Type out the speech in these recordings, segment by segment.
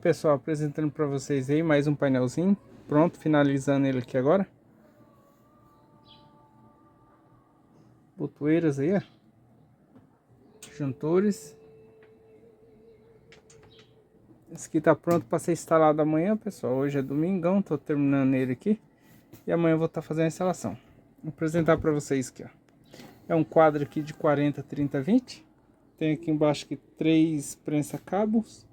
pessoal, apresentando para vocês aí mais um painelzinho, pronto, finalizando ele aqui agora. Botoeiras aí, ó. Juntores. Esse aqui tá pronto para ser instalado amanhã, pessoal. Hoje é domingão, tô terminando ele aqui. E amanhã eu vou estar fazendo a instalação. Vou apresentar para vocês aqui, ó. É um quadro aqui de 40, 30, 20. Tem aqui embaixo aqui 3 prensa-cabos.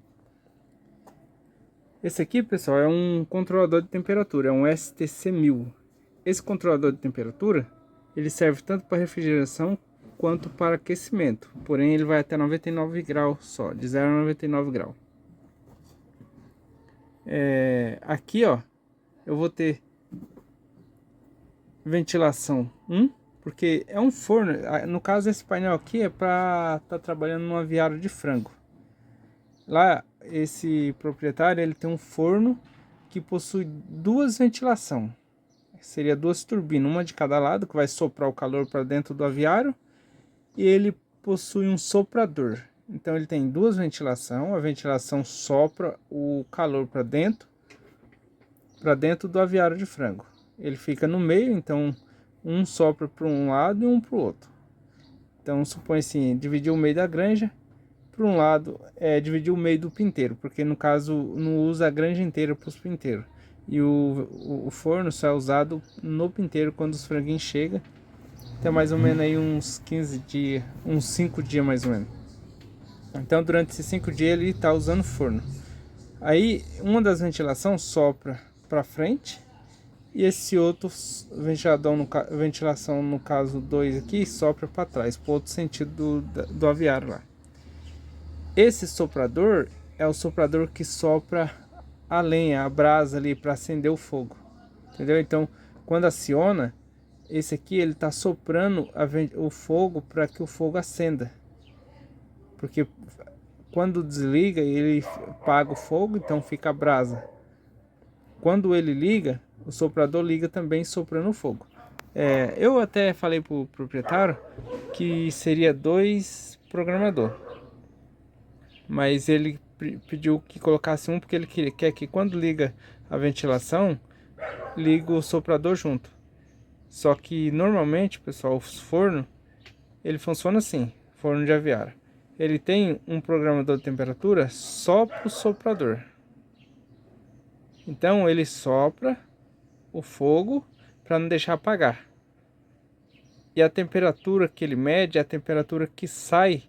Esse aqui, pessoal, é um controlador de temperatura, é um STC1000. Esse controlador de temperatura, ele serve tanto para refrigeração quanto para aquecimento. Porém, ele vai até 99 graus só, de 0 a 99 graus. Aqui, ó, eu vou ter ventilação 1, porque é um forno. No caso, esse painel aqui é para estar trabalhando no aviário de frango. Lá, esse proprietário, ele tem um forno que possui 2 ventilações. Seria 2 turbinas, uma de cada lado, que vai soprar o calor para dentro do aviário. E ele possui um soprador. Então ele tem 2 ventilações. A ventilação sopra o calor para dentro do aviário de frango. Ele fica no meio, então um sopra para um lado e um para o outro. Então supõe assim, dividir o meio da granja. Por um lado, dividir o meio do pinteiro, porque no caso não usa a granja inteira para os pinteiros. E o forno só é usado no pinteiro quando os franguinhos chegam. Até mais ou menos aí uns 15 dias, uns 5 dias mais ou menos. Então durante esses 5 dias ele está usando o forno. Aí uma das ventilações sopra para frente. E esse outro ventilação, no caso 2 aqui, sopra para trás, para o outro sentido do aviário lá. Esse soprador é o soprador que sopra a lenha, a brasa ali para acender o fogo, entendeu? Então, quando aciona, esse aqui ele tá soprando o fogo para que o fogo acenda. Porque quando desliga, ele apaga o fogo, então fica a brasa. Quando ele liga, o soprador liga também soprando o fogo. Eu até falei pro proprietário que seria 2 programadores. Mas ele pediu que colocasse um porque ele quer que quando liga a ventilação, liga o soprador junto. Só que normalmente, pessoal, os fornos, ele funciona assim, forno de aviário. Ele tem um programador de temperatura só para o soprador. Então ele sopra o fogo para não deixar apagar. E a temperatura que ele mede é a temperatura que sai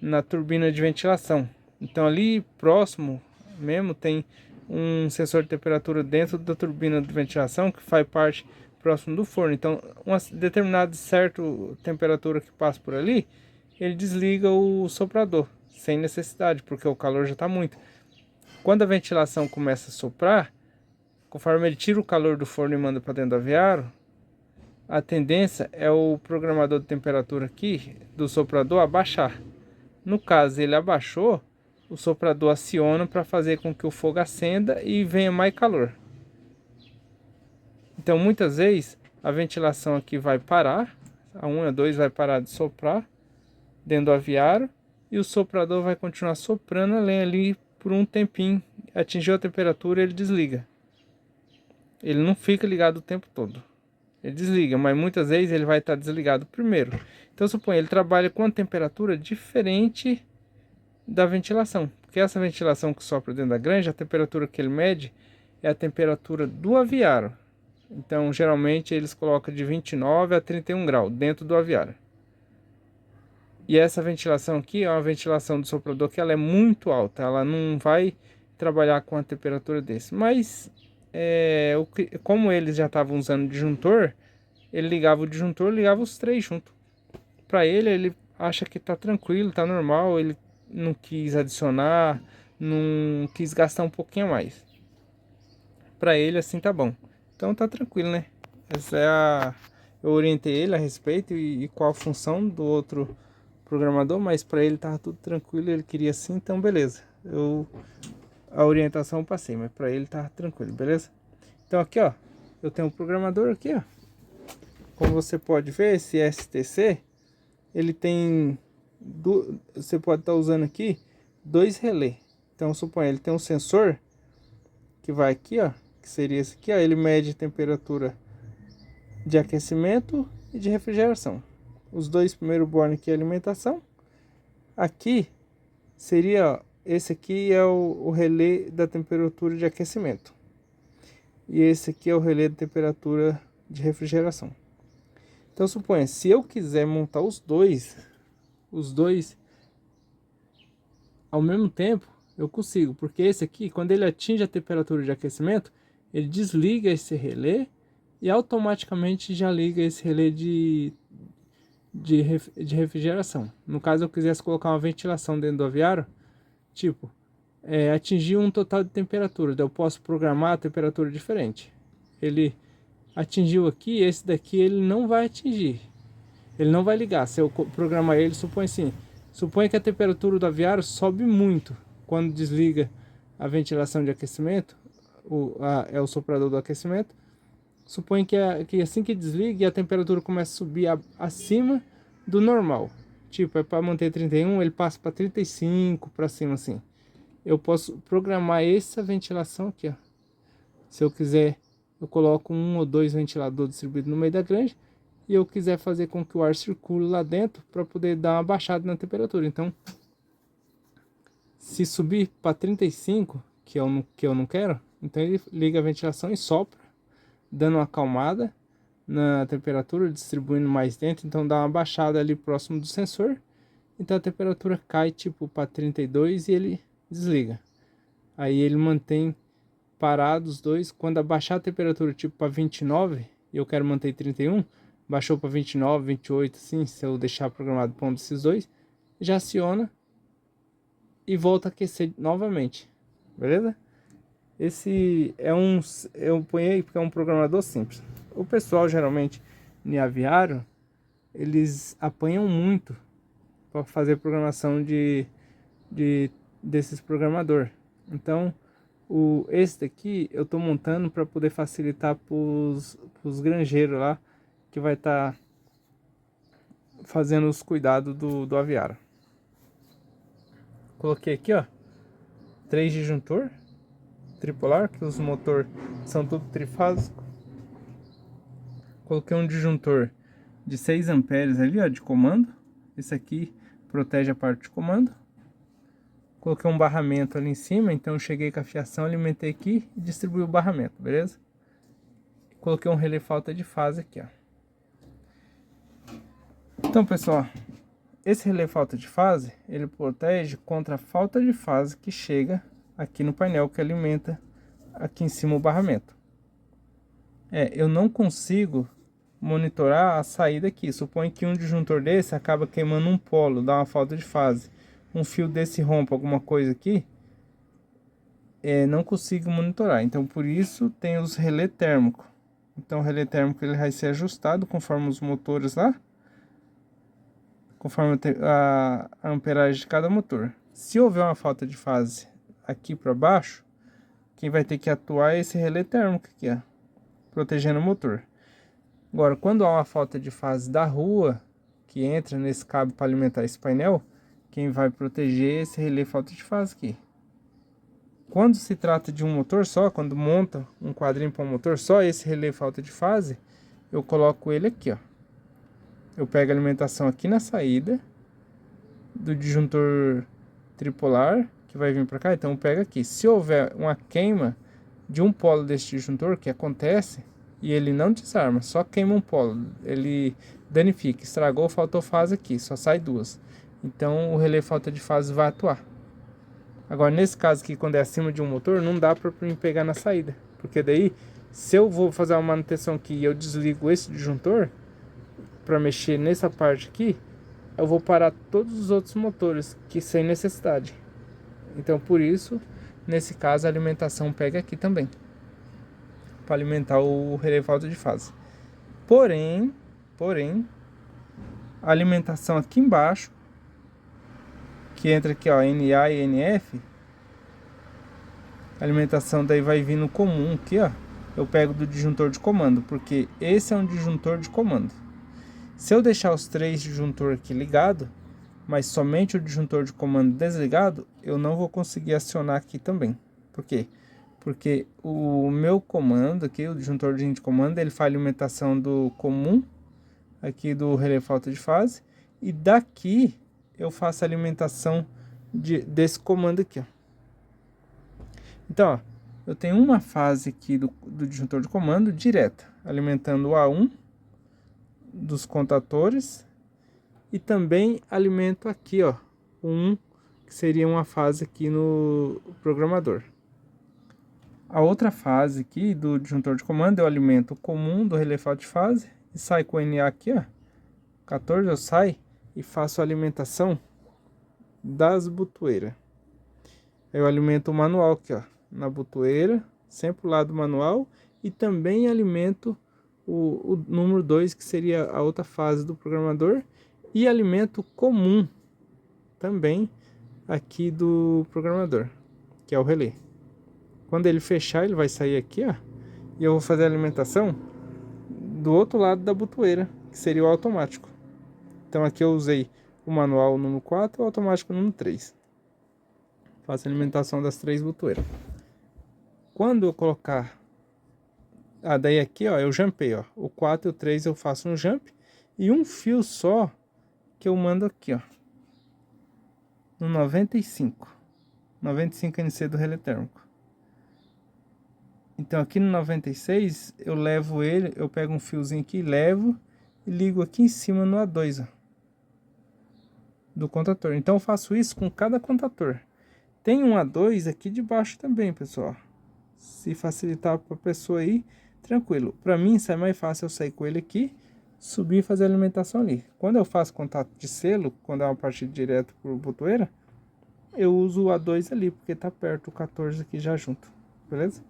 na turbina de ventilação. Então ali próximo mesmo tem um sensor de temperatura dentro da turbina de ventilação que faz parte próximo do forno. Então uma determinada certa temperatura que passa por ali, ele desliga o soprador sem necessidade, porque o calor já está muito. Quando a ventilação começa a soprar, conforme ele tira o calor do forno e manda para dentro do aviário, a tendência é o programador de temperatura aqui do soprador abaixar. No caso, ele abaixou, o soprador aciona para fazer com que o fogo acenda e venha mais calor. Então, muitas vezes, a ventilação aqui vai parar, a 1 e a 2 vai parar de soprar dentro do aviário e o soprador vai continuar soprando a lenha ali por um tempinho. Atingiu a temperatura, ele desliga. Ele não fica ligado o tempo todo. Ele desliga, mas muitas vezes ele vai estar desligado primeiro. Então, suponha, ele trabalha com uma temperatura diferente da ventilação, porque essa ventilação que sopra dentro da granja, a temperatura que ele mede é a temperatura do aviário. Então, geralmente eles colocam de 29 a 31 graus dentro do aviário. E essa ventilação aqui é uma ventilação do soprador que ela é muito alta, ela não vai trabalhar com a temperatura desse. Mas como eles já estavam usando disjuntor, ele ligava o disjuntor, ligava os 3 juntos. Para ele acha que tá tranquilo, tá normal, ele não quis adicionar, não quis gastar um pouquinho a mais. Para ele assim tá bom. Então tá tranquilo, né? Eu orientei ele a respeito e qual a função do outro programador, mas para ele tava tudo tranquilo, ele queria assim, então beleza. A orientação eu passei, mas para ele tá tranquilo, beleza? Então aqui, ó, eu tenho um programador aqui, ó. Como você pode ver, esse STC, ele tem você pode estar usando aqui 2 relés. Então, suponha, ele tem um sensor que vai aqui, ó, que seria esse aqui, ó, ele mede a temperatura de aquecimento e de refrigeração. Os dois primeiros bornes aqui é alimentação. Aqui seria, ó, esse aqui é o relé da temperatura de aquecimento. E esse aqui é o relé da temperatura de refrigeração. Então, suponha, se eu quiser montar os dois ao mesmo tempo, eu consigo, porque esse aqui, quando ele atinge a temperatura de aquecimento, ele desliga esse relé e automaticamente já liga esse relé de refrigeração. No caso, eu quisesse colocar uma ventilação dentro do aviário, tipo, atingir um total de temperatura, eu posso programar a temperatura diferente. Ele atingiu aqui, esse daqui ele não vai atingir, ele não vai ligar. Se eu programar ele, suponha que a temperatura do aviário sobe muito quando desliga a ventilação de aquecimento, é o soprador do aquecimento. Suponha que assim que desliga, a temperatura começa a subir acima do normal. Tipo, é para manter 31, ele passa para 35 para cima assim. Eu posso programar essa ventilação aqui, ó. Se eu quiser, eu coloco um ou dois ventiladores distribuídos no meio da granja e eu quiser fazer com que o ar circule lá dentro para poder dar uma baixada na temperatura. Então, se subir para 35, que eu não quero, então ele liga a ventilação e sopra, dando uma acalmada na temperatura, distribuindo mais dentro, então dá uma baixada ali próximo do sensor. Então a temperatura cai tipo para 32 e ele desliga. Aí ele mantém parado os dois. Quando abaixar a temperatura tipo para 29 e eu quero manter 31, baixou para 29, 28 assim, se eu deixar programado para um desses dois, já aciona e volta a aquecer novamente. Beleza? Esse eu ponho aí porque é um programador simples. O pessoal geralmente em aviário, eles apanham muito para fazer programação desses programador. Então, esse daqui eu tô montando para poder facilitar pros granjeiros lá que vai estar fazendo os cuidados do aviário. Coloquei aqui, ó, 3 disjuntor tripolar, que os motores são tudo trifásico. Coloquei um disjuntor de 6 amperes ali, ó, de comando. Esse aqui protege a parte de comando. Coloquei um barramento ali em cima, então eu cheguei com a fiação, alimentei aqui e distribuí o barramento, beleza? Coloquei um relé falta de fase aqui, ó. Então, pessoal, esse relé falta de fase, ele protege contra a falta de fase que chega aqui no painel que alimenta aqui em cima o barramento. Eu não consigo monitorar a saída aqui. Suponho que um disjuntor desse acaba queimando um polo, dá uma falta de fase. Um fio desse rompe alguma coisa aqui, não consigo monitorar. Então, por isso tem os relé térmico. Então, o relé térmico ele vai ser ajustado conforme os motores lá, conforme a amperagem de cada motor. Se houver uma falta de fase aqui para baixo, quem vai ter que atuar é esse relé térmico aqui, ó, protegendo o motor. Agora, quando há uma falta de fase da rua, que entra nesse cabo para alimentar esse painel, quem vai proteger esse relé falta de fase aqui. Quando se trata de um motor só, quando monta um quadrinho para um motor só, esse relé falta de fase, eu coloco ele aqui, ó. Eu pego a alimentação aqui na saída do disjuntor tripolar, que vai vir para cá, então eu pego aqui. Se houver uma queima de um polo desse disjuntor, que acontece, e ele não desarma, só queima um polo, ele danifica, estragou, faltou fase aqui, só sai duas. Então o relé falta de fase vai atuar. Agora nesse caso aqui, quando é acima de um motor, não dá para me pegar na saída, porque daí se eu vou fazer uma manutenção aqui e eu desligo esse disjuntor para mexer nessa parte aqui, eu vou parar todos os outros motores que sem necessidade. Então por isso, nesse caso a alimentação pega aqui também, para alimentar o relé falta de fase. Porém, a alimentação aqui embaixo, que entra aqui, ó, NA e NF, a alimentação daí vai vir no comum aqui, ó. Eu pego do disjuntor de comando, porque esse é um disjuntor de comando. Se eu deixar os 3 disjuntores aqui ligados, mas somente o disjuntor de comando desligado, eu não vou conseguir acionar aqui também. Por quê? Porque o meu comando aqui, o disjuntor de comando, ele faz alimentação do comum, aqui do relé falta de fase, e daqui eu faço a alimentação desse comando aqui, ó. Então, ó, eu tenho uma fase aqui do disjuntor de comando direta, alimentando o A1 dos contatores, e também alimento aqui, ó, o 1, que seria uma fase aqui no programador. A outra fase aqui do disjuntor de comando eu alimento o comum do relé falta de fase e sai com o NA aqui, ó, 14 eu saio e faço a alimentação das botoeiras. Eu alimento o manual aqui, ó, na botoeira, sempre o lado manual, e também alimento o número 2, que seria a outra fase do programador, e alimento comum também aqui do programador, que é o relé. Quando ele fechar, ele vai sair aqui, ó, e eu vou fazer a alimentação do outro lado da botoeira, que seria o automático. Então aqui eu usei o manual número 4 e o automático número 3. Faço a alimentação das 3 botoeiras. Quando eu colocar... daí aqui, ó, eu jumpei, ó. O 4 e o 3 eu faço um jump. E um fio só que eu mando aqui, ó. No 95. 95 NC do relé térmico. Então aqui no 96 eu levo ele, eu pego um fiozinho aqui, levo e ligo aqui em cima no A2, ó, do contator. Então eu faço isso com cada contator. Tem um A2 aqui debaixo também, pessoal. Se facilitar para a pessoa aí, tranquilo. Para mim, sai mais fácil eu sair com ele aqui, subir e fazer a alimentação ali. Quando eu faço contato de selo, quando é uma partida direto por botoeira, eu uso o A2 ali, porque tá perto o 14 aqui já junto, beleza?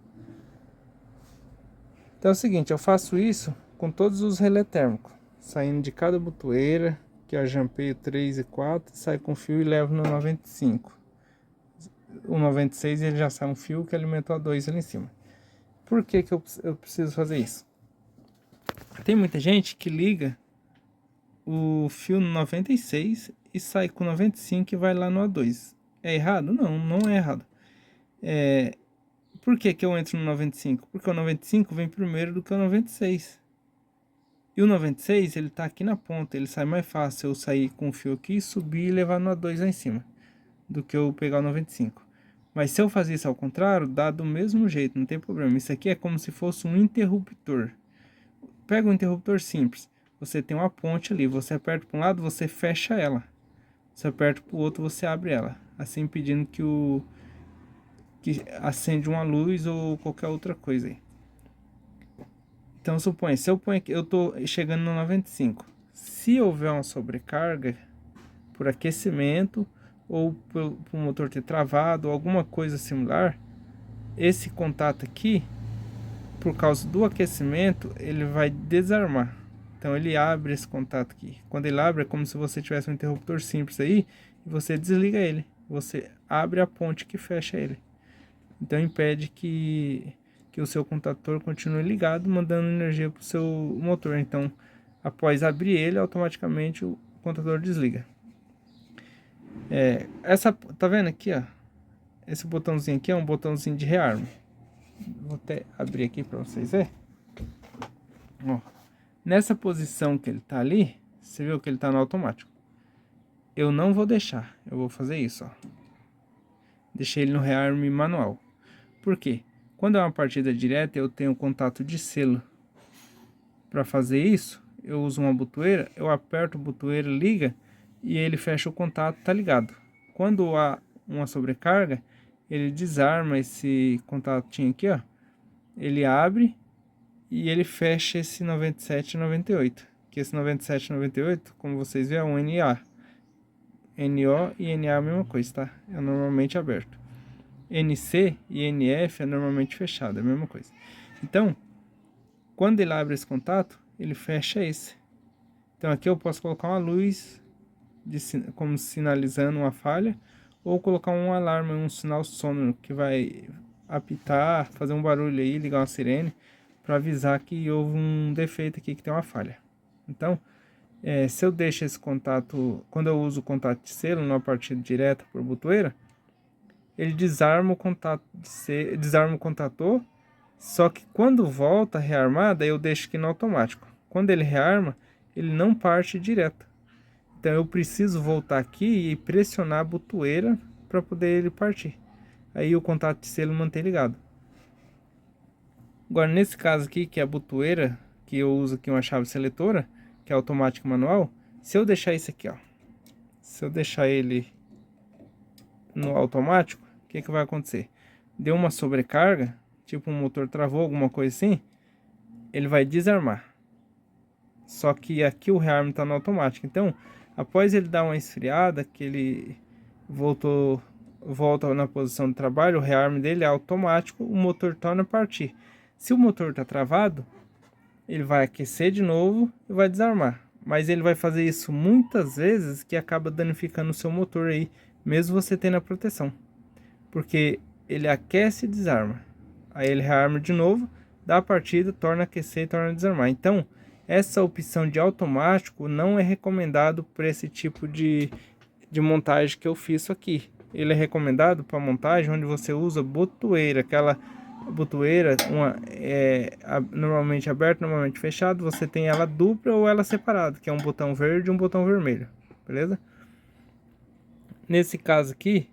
Então é o seguinte, eu faço isso com todos os relé térmicos, saindo de cada botoeira, que eu jampeio 3 e 4, saio com fio e levo no 95. O 96 ele já sai um fio que alimentou a 2 ali em cima. Por que que eu preciso fazer isso? Tem muita gente que liga o fio no 96 e sai com 95 e vai lá no A2. É errado? Não, não é errado. Por que que eu entro no 95? Porque o 95 vem primeiro do que o 96. E o 96 ele tá aqui na ponta, ele sai mais fácil eu sair com o fio aqui, subir e levar no A2 lá em cima, do que eu pegar o 95. Mas se eu fazer isso ao contrário, dá do mesmo jeito, não tem problema. Isso aqui é como se fosse um interruptor. Pega um interruptor simples. Você tem uma ponte ali, você aperta para um lado, você fecha ela. Você aperta para o outro, você abre ela. Assim impedindo que acende uma luz ou qualquer outra coisa aí. Então suponha, se eu ponho aqui, eu tô chegando no 95. Se houver uma sobrecarga por aquecimento ou por o motor ter travado ou alguma coisa similar, esse contato aqui, por causa do aquecimento, ele vai desarmar. Então ele abre esse contato aqui. Quando ele abre, é como se você tivesse um interruptor simples aí e você desliga ele. Você abre a ponte que fecha ele. Então impede que o seu contator continue ligado, mandando energia para o seu motor. Então, após abrir ele, automaticamente o contator desliga. Tá vendo aqui, ó? Esse botãozinho aqui é um botãozinho de rearme. Vou até abrir aqui para vocês verem. Ó, nessa posição que ele tá ali, você viu que ele tá no automático. Eu não vou deixar, eu vou fazer isso, ó. Deixei ele no rearme manual. Por quê? Quando é uma partida direta, eu tenho contato de selo. Para fazer isso, eu uso uma botoeira, eu aperto a botoeira, liga e ele fecha o contato, tá ligado. Quando há uma sobrecarga, ele desarma esse contatinho aqui, ó. Ele abre e ele fecha esse 97 e 98. Que esse 97 e 98, como vocês veem, é um NA. NO e NA é a mesma coisa, tá? É normalmente aberto. NC e NF é normalmente fechado, é a mesma coisa. Então, quando ele abre esse contato, ele fecha esse. Então aqui eu posso colocar uma luz como sinalizando uma falha, ou colocar um alarme, um sinal sonoro que vai apitar, fazer um barulho aí, ligar uma sirene para avisar que houve um defeito aqui, que tem uma falha. Então Se eu deixo esse contato, quando eu uso o contato de selo numa partida direta por botoeira, ele desarma o contato desarma o contator, só que quando volta rearmada, eu deixo aqui no automático. Quando ele rearma, ele não parte direto. Então eu preciso voltar aqui e pressionar a botoeira para poder ele partir. Aí o contato de selo mantém ligado. Agora nesse caso aqui, que é a botoeira, que eu uso aqui uma chave seletora, que é automática manual, se eu deixar isso aqui, ó, se eu deixar ele no automático, o que vai acontecer? Deu uma sobrecarga, tipo um motor travou, alguma coisa assim, ele vai desarmar. Só que aqui o rearm está no automático. Então, após ele dar uma esfriada, que ele volta na posição de trabalho, o rearm dele é automático, o motor torna a partir. Se o motor está travado, ele vai aquecer de novo e vai desarmar. Mas ele vai fazer isso muitas vezes, que acaba danificando o seu motor aí, mesmo você tendo a proteção. Porque ele aquece e desarma. Aí ele rearma de novo, dá a partida, torna a aquecer e torna a desarmar. Então, essa opção de automático não é recomendado para esse tipo de montagem que eu fiz aqui. Ele é recomendado para montagem onde você usa botoeira, aquela botoeira, normalmente aberta, normalmente fechado. Você tem ela dupla ou ela separada, que é um botão verde e um botão vermelho, beleza? Nesse caso aqui,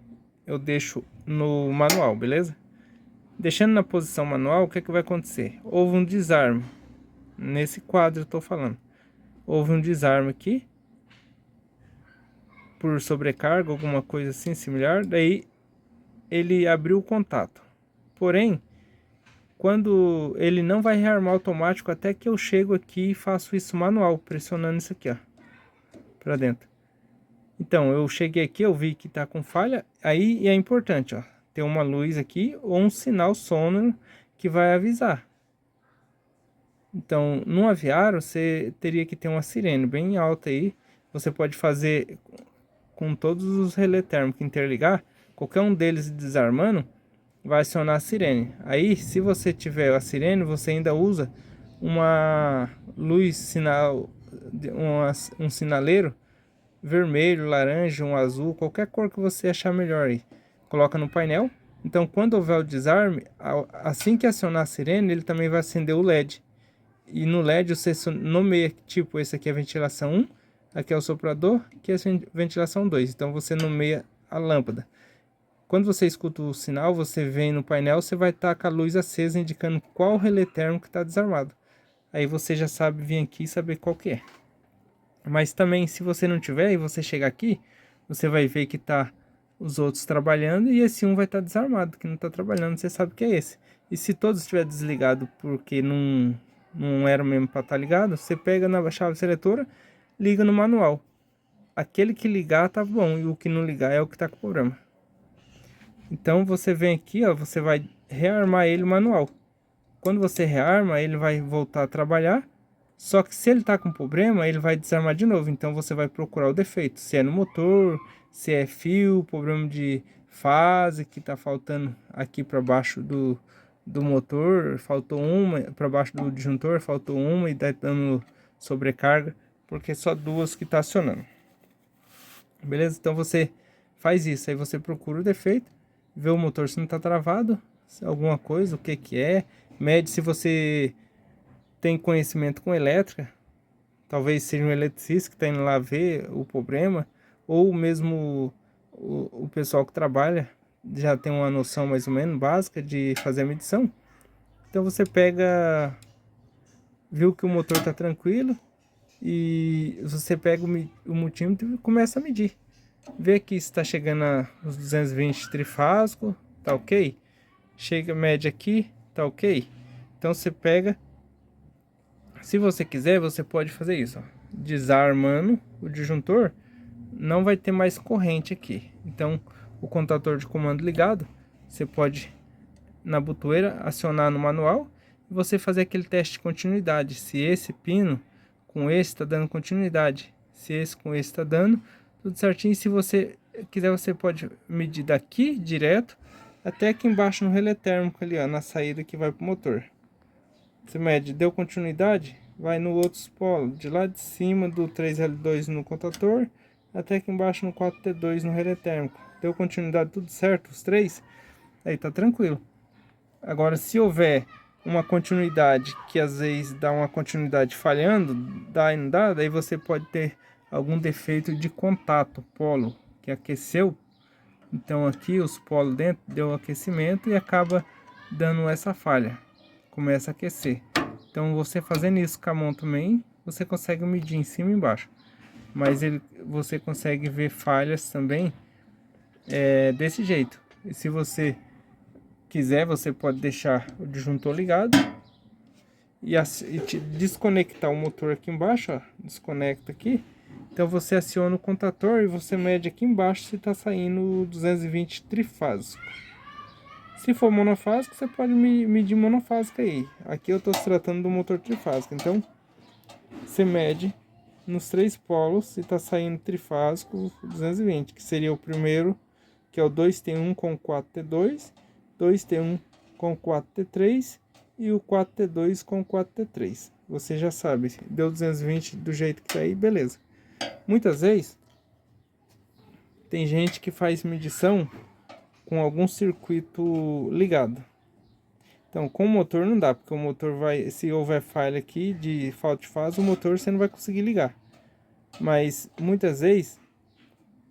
eu deixo no manual, beleza? Deixando na posição manual, o que vai acontecer? Houve um desarme. Nesse quadro eu estou falando. Houve um desarme aqui. Por sobrecarga, alguma coisa assim similar. Daí ele abriu o contato. Porém, quando ele não vai rearmar automático até que eu chego aqui e faço isso manual, pressionando isso aqui, ó, para dentro. Então, eu cheguei aqui, eu vi que tá com falha. Aí é importante, ó, ter uma luz aqui ou um sinal sonoro que vai avisar. Então, no aviário, você teria que ter uma sirene bem alta aí. Você pode fazer com todos os relés térmicos interligar. Qualquer um deles desarmando, vai acionar a sirene. Aí, se você tiver a sirene, você ainda usa uma luz sinal, um sinaleiro vermelho, laranja, um azul, qualquer cor que você achar melhor aí. Coloca no painel. Então, quando houver o desarme, assim que acionar a sirene, ele também vai acender o LED. E no LED você nomeia, tipo, esse aqui é a ventilação 1, aqui é o soprador, que é a ventilação 2. Então você nomeia a lâmpada. Quando você escuta o sinal, você vem no painel, você vai estar com a luz acesa, indicando qual relé térmico está desarmado. Aí você já sabe vir aqui e saber qual que é. Mas também, se você não tiver e você chegar aqui, você vai ver que tá os outros trabalhando e esse um vai estar desarmado, que não está trabalhando, você sabe que é esse. E se todos estiver desligado porque não era mesmo para estar ligado, você pega na chave seletora, liga no manual. Aquele que ligar tá bom e o que não ligar é o que tá com problema. Então você vem aqui, ó, você vai rearmar ele manual. Quando você rearma, ele vai voltar a trabalhar. Só que se ele tá com problema, ele vai desarmar de novo. Então você vai procurar o defeito. Se é no motor, se é fio, problema de fase que tá faltando aqui para baixo do motor, faltou uma, para baixo do disjuntor, faltou uma e tá dando sobrecarga, porque só duas que tá acionando. Beleza? Então você faz isso, aí você procura o defeito, vê o motor se não tá travado, se alguma coisa, o que que é, mede se você tem conhecimento com elétrica, talvez seja um eletricista que tá indo lá ver o problema, ou mesmo o pessoal que trabalha já tem uma noção mais ou menos básica de fazer a medição. Então você pega, viu que o motor tá tranquilo, e você pega o multímetro e começa a medir. Vê que está chegando a os 220 trifásico, tá ok? Chega média aqui, tá ok? Então você pega, se você quiser, você pode fazer isso, ó. Desarmando o disjuntor, não vai ter mais corrente aqui. Então o contador de comando ligado, você pode na botoeira acionar no manual e você fazer aquele teste de continuidade. Se esse pino com esse está dando continuidade, se esse com esse está dando tudo certinho. Se você quiser, você pode medir daqui direto até aqui embaixo no relé térmico ali, ó, na saída que vai pro motor. Você mede, deu continuidade, vai no outro polo, de lá de cima do 3L2 no contator, até aqui embaixo no 4T2 no relé térmico. Deu continuidade tudo certo, os três? Aí tá tranquilo. Agora, se houver uma continuidade que às vezes dá uma continuidade falhando, dá e não dá, daí você pode ter algum defeito de contato, polo, que aqueceu. Então aqui os polos dentro deu aquecimento e acaba dando essa falha, começa a aquecer. Então você fazendo isso com a mão também, você consegue medir em cima e embaixo. Mas você consegue ver falhas também desse jeito. E se você quiser, você pode deixar o disjuntor ligado e desconectar o motor aqui embaixo, ó, desconecta aqui. Então você aciona o contator e você mede aqui embaixo se está saindo 220 trifásico. Se for monofásico, você pode medir monofásico aí. Aqui eu estou se tratando do motor trifásico, então você mede nos três polos se está saindo trifásico 220, que seria o primeiro, que é o 2T1 com 4T2, 2T1 com 4T3 e o 4T2 com 4T3. Você já sabe, deu 220 do jeito que tá aí, beleza. Muitas vezes tem gente que faz medição com algum circuito ligado. Então, com o motor não dá, porque o motor vai, se houver falha aqui de falta de fase, o motor você não vai conseguir ligar. Mas muitas vezes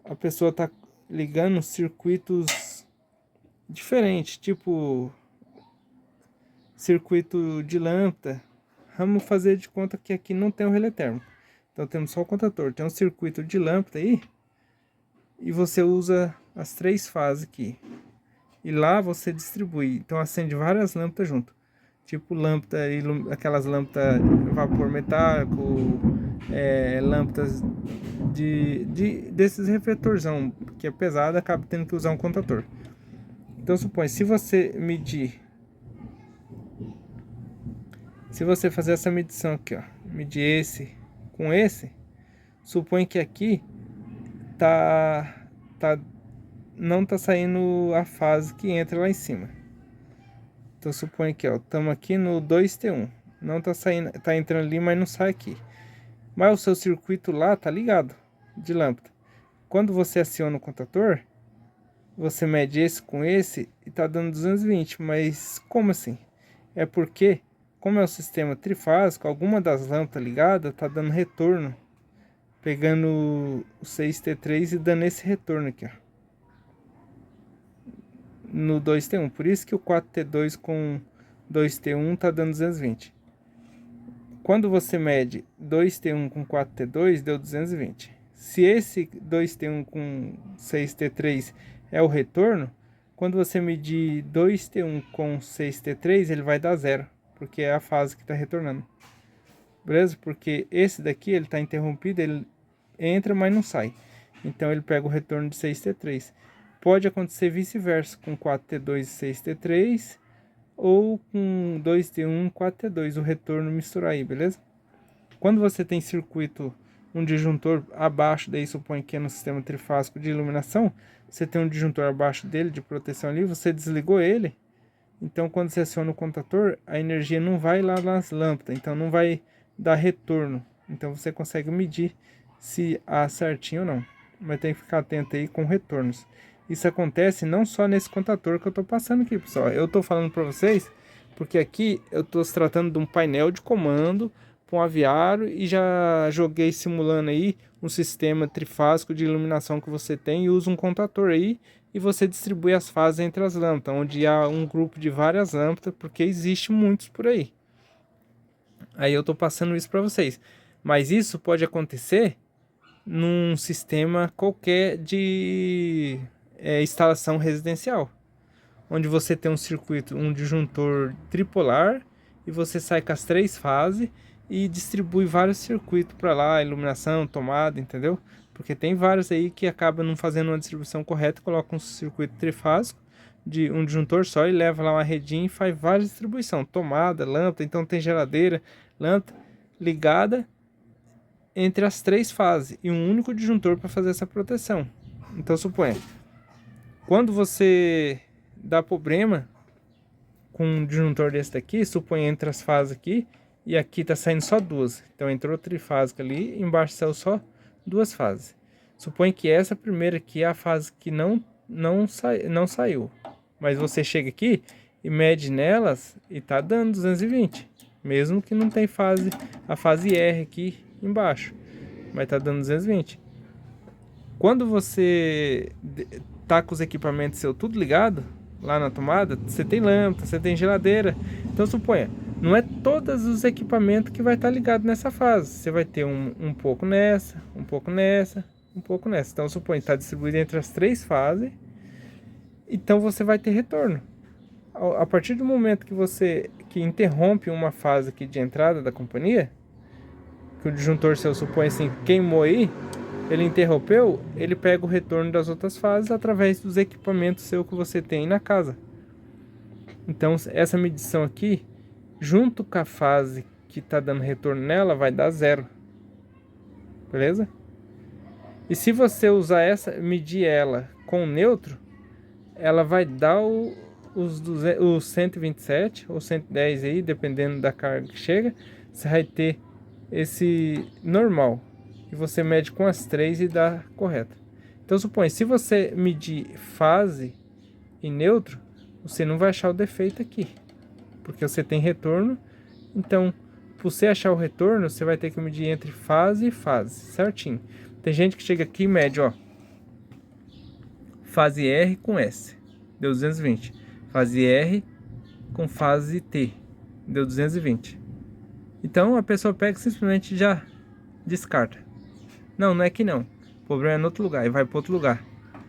a pessoa tá ligando circuitos diferentes, tipo circuito de lâmpada. Vamos fazer de conta que aqui não tem o relé térmico. Então temos só o contator. Tem um circuito de lâmpada aí. E você usa as três fases aqui. E lá você distribui. Então acende várias lâmpadas junto. Tipo lâmpada, aquelas lâmpadas vapor metálico, lâmpadas desses refletorzão, que é pesado, acaba tendo que usar um contator. Então supõe, se você medir, se você fazer essa medição aqui, ó, medir esse com esse, supõe que aqui não tá saindo a fase que entra lá em cima. Então supõe que, ó, estamos aqui no 2T1, não tá saindo, tá entrando ali, mas não sai aqui. Mas o seu circuito lá tá ligado de lâmpada. Quando você aciona o contator, você mede esse com esse e tá dando 220, mas como assim? É porque, como é o sistema trifásico, alguma das lâmpadas ligadas tá dando retorno, pegando o 6T3 e dando esse retorno aqui, ó, no 2T1. Por isso que o 4T2 com 2T1 tá dando 220. Quando você mede 2T1 com 4T2, deu 220. Se esse 2T1 com 6T3 é o retorno, quando você medir 2T1 com 6T3, ele vai dar zero, porque é a fase que está retornando. Beleza? Porque esse daqui, ele está interrompido, ele entra, mas não sai. Então ele pega o retorno de 6T3. Pode acontecer vice-versa, com 4T2 e 6T3, ou com 2T1 e 4T2, o retorno misturar aí, beleza? Quando você tem circuito, um disjuntor abaixo, daí supõe que é no sistema trifásico de iluminação, você tem um disjuntor abaixo dele de proteção ali, você desligou ele, então quando você aciona o contator, a energia não vai lá nas lâmpadas, então não vai dar retorno. Então você consegue medir se há certinho ou não, mas tem que ficar atento aí com retornos. Isso acontece não só nesse contator que eu estou passando aqui, pessoal. Eu estou falando para vocês porque aqui eu estou se tratando de um painel de comando para um aviário e já joguei simulando aí um sistema trifásico de iluminação que você tem e usa um contator aí e você distribui as fases entre as lâmpadas, onde há um grupo de várias lâmpadas, porque existe muitos por aí. Aí eu estou passando isso para vocês. Mas isso pode acontecer num sistema qualquer de instalação residencial, onde você tem um circuito, um disjuntor tripolar e você sai com as três fases e distribui vários circuitos para lá, iluminação, tomada, entendeu? Porque tem vários aí que acabam não fazendo uma distribuição correta, colocam um circuito trifásico de um disjuntor só e leva lá uma redinha e faz várias distribuições, tomada, lâmpada, então tem geladeira, lâmpada ligada entre as três fases e um único disjuntor para fazer essa proteção. Então suponha, quando você dá problema com um disjuntor desse daqui, suponha entre as fases aqui, e aqui tá saindo só duas. Então entrou trifásica ali, embaixo saiu só duas fases. Suponha que essa primeira aqui é a fase que não saiu. Mas você chega aqui e mede nelas e tá dando 220. Mesmo que não tem a fase R aqui embaixo. Mas tá dando 220. Quando você tá com os equipamentos seu tudo ligado, lá na tomada, você tem lâmpada, você tem geladeira. Então suponha, não é todos os equipamentos que vai estar ligado nessa fase. Você vai ter um pouco nessa, um pouco nessa, um pouco nessa. Então suponha, está distribuído entre as três fases. Então você vai ter retorno. A partir do momento que interrompe uma fase aqui de entrada da companhia, que o disjuntor seu supõe assim, queimou aí, ele interrompeu, ele pega o retorno das outras fases através dos equipamentos seu que você tem na casa. Então essa medição aqui, junto com a fase que está dando retorno nela, vai dar 0. Beleza? E se você usar medir ela com neutro, ela vai dar os 127 ou 110 aí, dependendo da carga que chega. Você vai ter esse normal. E você mede com as três e dá correto. Então suponha, se você medir fase e neutro, você não vai achar o defeito aqui. Porque você tem retorno. Então, para você achar o retorno, você vai ter que medir entre fase e fase, certinho. Tem gente que chega aqui e mede, ó. Fase R com S, deu 220. Fase R com fase T, deu 220. Então a pessoa pega e simplesmente já descarta. Não é que não. O problema é no outro lugar, e vai para outro lugar.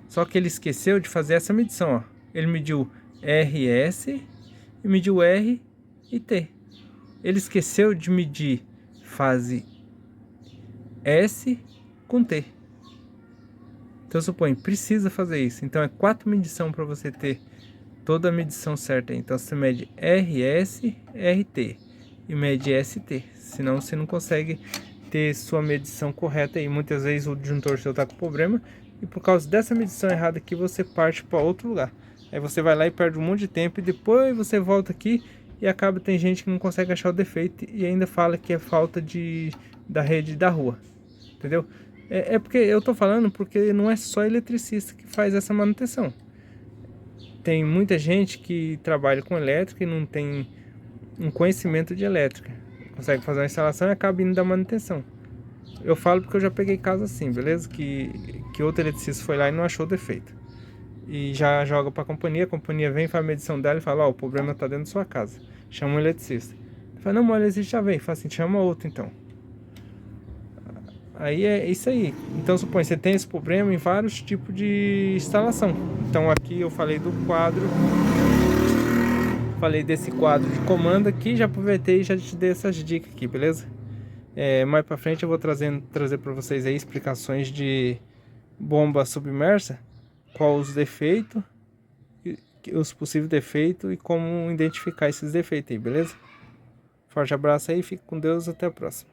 Só que ele esqueceu de fazer essa medição, ó. Ele mediu RS e mediu R e T. Ele esqueceu de medir fase S com T. Então supõe, precisa fazer isso. Então é 4 medições para você ter toda a medição certa. Então você mede RS, RT e mede ST. Senão você não consegue ter sua medição correta aí. Muitas vezes o disjuntor seu está com problema e por causa dessa medição errada aqui você parte para outro lugar. Aí você vai lá e perde um monte de tempo e depois você volta aqui e acaba, tem gente que não consegue achar o defeito e ainda fala que é falta da rede da rua. Entendeu? É porque eu tô falando porque não é só eletricista que faz essa manutenção. Tem muita gente que trabalha com elétrica e não tem um conhecimento de elétrica. Consegue fazer uma instalação e acaba indo da manutenção. Eu falo porque eu já peguei caso assim, beleza? Que outro eletricista foi lá e não achou defeito. E já joga para a companhia vem, faz a medição dela e fala, ó, o problema tá dentro da sua casa. Chama um eletricista. Fala, não, mas o eletricista já vem. Fala assim, chama outro então. Aí é isso aí. Então supõe, você tem esse problema em vários tipos de instalação. Então aqui eu falei do quadro. Falei desse quadro de comando aqui. Já aproveitei e já te dei essas dicas aqui, beleza? Mais pra frente eu vou trazer para vocês aí explicações de bomba submersa. Qual os defeitos, os possíveis defeitos e como identificar esses defeitos aí, beleza? Forte abraço aí, fique com Deus, até a próxima.